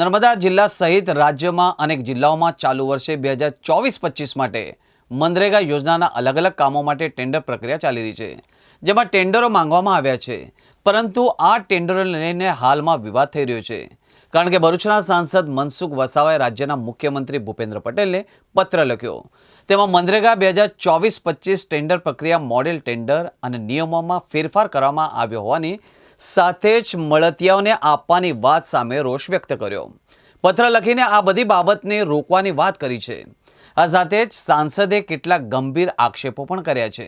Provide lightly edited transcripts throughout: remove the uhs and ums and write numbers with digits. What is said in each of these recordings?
નર્મદા જિલ્લા સહિત રાજ્યમાં અનેક જિલ્લાઓમાં ચાલુ વર્ષે 2024-25 માટે મનરેગા યોજનાના અલગ અલગ કામો માટે ટેન્ડર પ્રક્રિયા ચાલી રહી છે, જેમાં ટેન્ડરો માંગવામાં આવ્યા છે, પરંતુ આ ટેન્ડરોને લઈને હાલમાં વિવાદ થઈ રહ્યો છે, કારણ કે ભરૂચના સાંસદ મનસુખ વસાવાએ રાજ્યના મુખ્યમંત્રી ભૂપેન્દ્ર પટેલને પત્ર લખ્યો। તેમાં મનરેગા 2024-25 ટેન્ડર પ્રક્રિયા મોડેલ ટેન્ડર અને નિયમોમાં ફેરફાર કરવામાં આવ્યો હોવાની સાથે જ મળતિયાઓને આપવાની વાત સામે રોષ વ્યક્ત કર્યો। પત્ર લખીને આ બધી બાબતને રોકવાની વાત કરી છે। આ સાથે જ સાંસદે કેટલાક ગંભીર આક્ષેપો પણ કર્યા છે।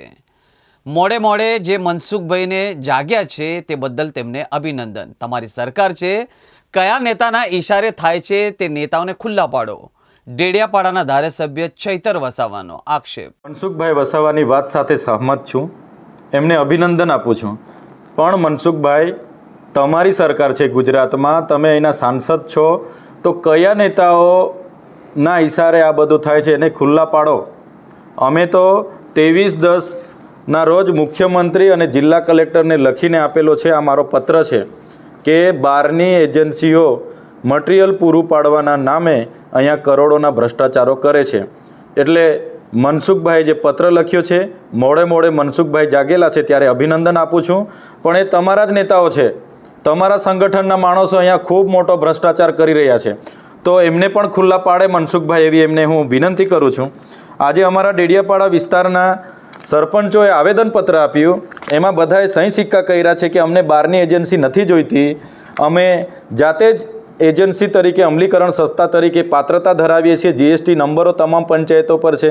મોડે જે મનસુખભાઈને જાગ્યા છે તે બદલ તેમને અભિનંદન। તમારી સરકાર છે, કયા નેતાના ઈશારે થાય છે તે નેતાઓને ખુલ્લા પાડો। ડેડિયાપાડાના ધારાસભ્ય ચૈતર વસાવાનો આક્ષેપ। મનસુખભાઈ વસાવાની વાત સાથે સહમત છું, એમને અભિનંદન આપું છું, પણ મનસુખભાઈ તમારી સરકાર છે ગુજરાતમાં, તમે અહીંના સાંસદ છો, તો કયા નેતાઓના ઈશારે આ બધું થાય છે એને ખુલ્લા પાડો। અમે તો 23/10ના રોજ મુખ્યમંત્રી અને જિલ્લા કલેક્ટરને લખીને આપેલો છે, આ મારો પત્ર છે કે બહારની એજન્સીઓ મટીરિયલ પૂરું પાડવાના નામે અહીંયા કરોડોના ભ્રષ્ટાચારો કરે છે। એટલે મનસુખભાઈ જે પત્ર લખ્યો છે, મોડે મનસુખભાઈ જાગેલા છે ત્યારે અભિનંદન આપું છું, પણ એ તમારા જ નેતાઓ છે, તમારા સંગઠનના માણસો અહીંયા ખૂબ મોટો ભ્રષ્ટાચાર કરી રહ્યા છે, તો એમને પણ ખુલ્લા પાડે મનસુખભાઈ, એવી એમને હું વિનંતી કરું છું। આજે અમારા ડેડિયાપાડા વિસ્તારના સરપંચોએ આવેદનપત્ર આપ્યું, એમાં બધાએ સહી સિક્કા કર્યા છે કે અમને બહારની એજન્સી નથી જોઈતી, અમે જાતે જ એજન્સી તરીકે અમલીકરણ સંસ્થા તરીકે પાત્રતા ધરાવીએ છીએ, જીએસટી નંબરો તમામ પંચાયતો પર છે,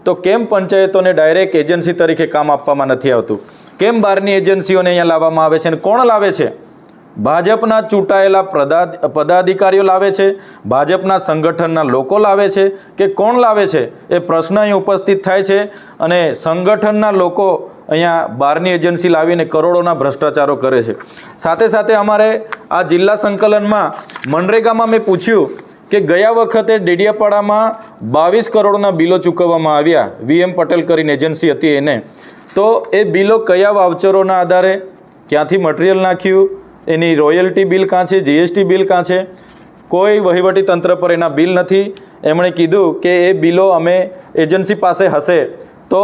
તો કેમ પંચાયતોને ડાયરેક્ટ એજન્સી તરીકે કામ આપવામાં નથી આવતું? કેમ બહારની એજન્સીઓને અહીંયા લાવવામાં આવે છે અને કોણ લાવે છે? ભાજપના ચૂંટાયેલા પદાધિકારીઓ લાવે છે, ભાજપના સંગઠનના લોકો લાવે છે કે કોણ લાવે છે? એ પ્રશ્ન અહીં ઉપસ્થિત થાય છે, અને સંગઠનના લોકો અહીંયા બહારની એજન્સી લાવીને કરોડોના ભ્રષ્ટાચારો કરે છે। સાથે સાથે અમારે આ જિલ્લા સંકલનમાં મનરેગામાં મેં પૂછ્યું કે ગયા વખતે ડેડિયાપાડામાં 22 કરોડના બિલો ચૂકવવામાં આવ્યા, VM પટેલ કરીને એજન્સી હતી એને, તો એ બિલો કયા વાઉચરોના આધારે, ક્યાંથી મટીરિયલ નાખ્યું, એની રોયલ્ટી બિલ કાં છે, જીએસટી બિલ કાં છે? કોઈ વહીવટી તંત્ર પર એના બિલ નથી। એમણે કીધું કે એ બિલો અમે એજન્સી પાસે હશે, તો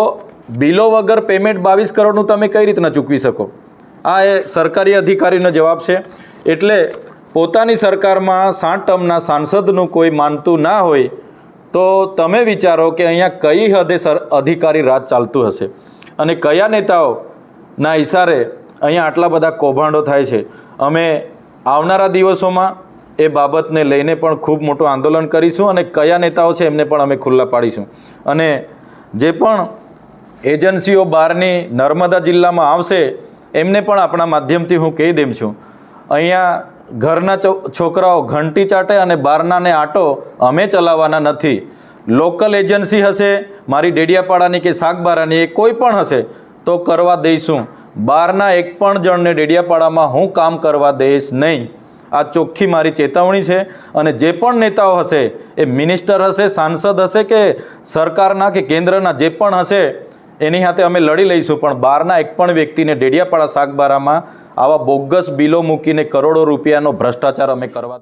બિલો વગર પેમેન્ટ 22 કરોડનું તમે કઈ રીતના ચૂકવી શકો? આ એ સરકારી અધિકારીનો જવાબ છે। એટલે પોતાની સરકારમાં 60 ટર્મના સાંસદનું કોઈ માનતું ના હોય તો તમે વિચારો કે અહીંયા કઈ હદે અધિકારી રાજ ચાલતું હશે, અને કયા નેતાઓના ઈશારે અહીંયા આટલા બધા કૌભાંડો થાય છે। અમે આવનારા દિવસોમાં એ બાબતને લઈને પણ ખૂબ મોટું આંદોલન કરીશું, અને કયા નેતાઓ છે એમને પણ અમે ખુલ્લા પાડીશું। અને જે પણ એજન્સીઓ બહારની નર્મદા જિલ્લામાં આવશે એમને પણ આપણા માધ્યમથી હું કહી દેમ છું, અહીંયા ઘરના છોકરાઓ ઘંટી ચાટે અને બહારનાને આટો અમે ચલાવવાના નથી। લોકલ એજન્સી હશે, મારી ડેડિયાપાડાની કે શાકબારાની, એ કોઈ પણ હશે તો કરવા દઈશું। બહારના એક પણ જણને ડેડિયાપાડામાં હું કામ કરવા દઈશ નહીં। આ ચોખ્ખી મારી ચેતવણી છે। અને જે પણ નેતાઓ હશે, એ મિનિસ્ટર હશે, સાંસદ હશે કે સરકારના કે કેન્દ્રના જે પણ હશે, એની સાથે અમે લડી લઈશું, પણ બહારના એક પણ વ્યક્તિને ડેડિયાપાડા શાકબારામાં આવા બોગસ બિલો મૂકીને કરોડો રૂપિયાનો ભ્રષ્ટાચાર અમે કરવા